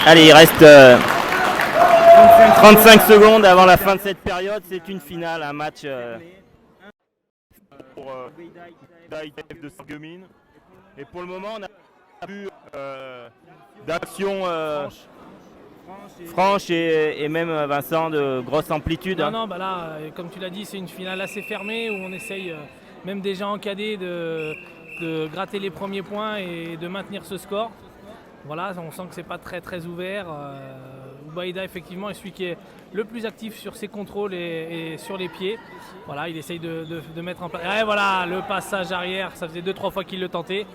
Allez, il reste 35 secondes avant la fin de cette période. C'est une finale, un match pour d'ITF de Sarreguemines. Et pour le moment, on a vu d'action franche et même Vincent de grosse amplitude. Non, bah là, comme tu l'as dit, c'est une finale assez fermée où on essaye, même déjà en cadet, de gratter les premiers points et de maintenir ce score. Voilà, on sent que c'est pas très ouvert. Ubaïda effectivement est celui qui est le plus actif sur ses contrôles et sur les pieds. Voilà, il essaye de mettre en place. Et voilà, le passage arrière, ça faisait 2-3 fois qu'il le tentait.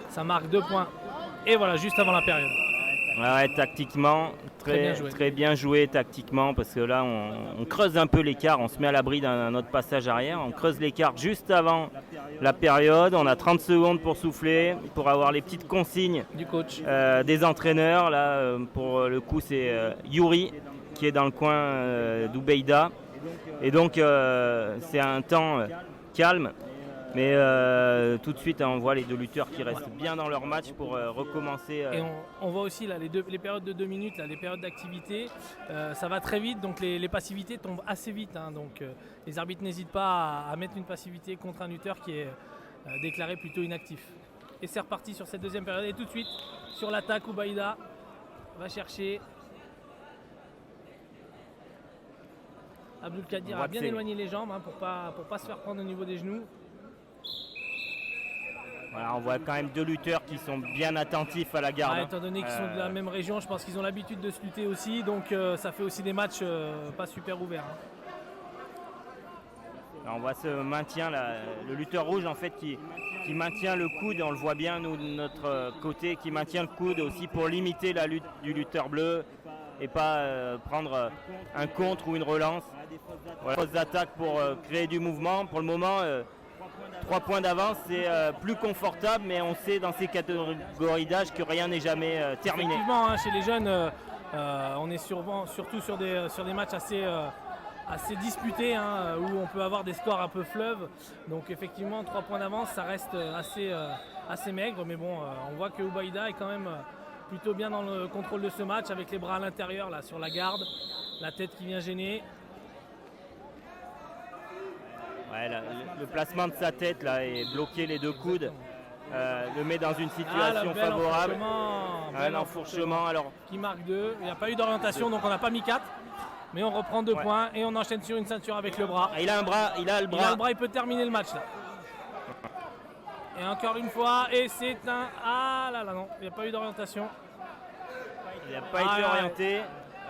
Ça marque 2 points. Et voilà, juste avant la période. Ouais, tactiquement, très bien joué tactiquement, parce que là on creuse un peu l'écart, on se met à l'abri d'un autre passage arrière, on creuse l'écart juste avant la période, on a 30 secondes pour souffler, pour avoir les petites consignes du coach, des entraîneurs. Là pour le coup c'est Yuri qui est dans le coin d'Ubaïda, et donc c'est un temps calme. Mais tout de suite, on voit les deux lutteurs qui restent bien dans leur match pour recommencer. Et on voit aussi là, les périodes de 2 minutes, là, les périodes d'activité, ça va très vite, donc les passivités tombent assez vite. Donc les arbitres n'hésitent pas à mettre une passivité contre un lutteur qui est déclaré plutôt inactif. Et c'est reparti sur cette deuxième période. Et tout de suite, sur l'attaque, Ubaïda va chercher. Abdulkadir a bien éloigné les jambes pour pas se faire prendre au niveau des genoux. Voilà, on voit quand même deux lutteurs qui sont bien attentifs à la garde. Étant donné qu'ils sont de la même région, je pense qu'ils ont l'habitude de se lutter aussi, donc ça fait aussi des matchs pas super ouverts. Alors on voit ce maintien, là, le lutteur rouge en fait qui maintient le coude, on le voit bien nous de notre côté, qui maintient le coude aussi pour limiter la lutte du lutteur bleu et pas prendre un contre ou une relance. Voilà, fausses attaques pour créer du mouvement. Pour le moment, 3 points d'avance, c'est plus confortable, mais on sait dans ces catégories d'âge que rien n'est jamais terminé. Effectivement, chez les jeunes, on est surtout sur des matchs assez disputés, où on peut avoir des scores un peu fleuves. Donc effectivement, 3 points d'avance, ça reste assez maigre, mais bon, on voit que Ubaïda est quand même plutôt bien dans le contrôle de ce match, avec les bras à l'intérieur là sur la garde, la tête qui vient gêner. Ouais, le placement de sa tête là et bloquer les deux coudes le met dans une situation favorable. Un enfourchement alors qui marque 2. Il n'y a pas eu d'orientation, donc on n'a pas mis 4. Mais on reprend 2 points et on enchaîne sur une ceinture avec le bras. Il a le bras, il peut terminer le match là. Et encore une fois, et c'est un... Ah là là, non, il n'y a pas eu d'orientation. Il n'a pas été orienté.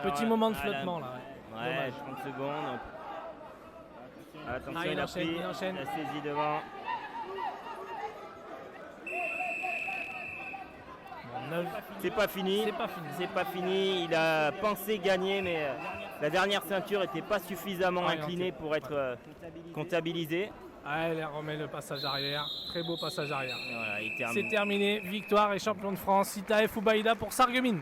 Petit moment de flottement là. Ouais, 30 secondes. Attention, il enchaîne. La saisie devant. C'est pas fini. Il a pensé gagner, mais la dernière ceinture n'était pas suffisamment inclinée pour être comptabilisée. Elle remet le passage arrière. Très beau passage arrière. Voilà, c'est terminé. Victoire et champion de France. ITF Ubaïda pour Sarreguemines.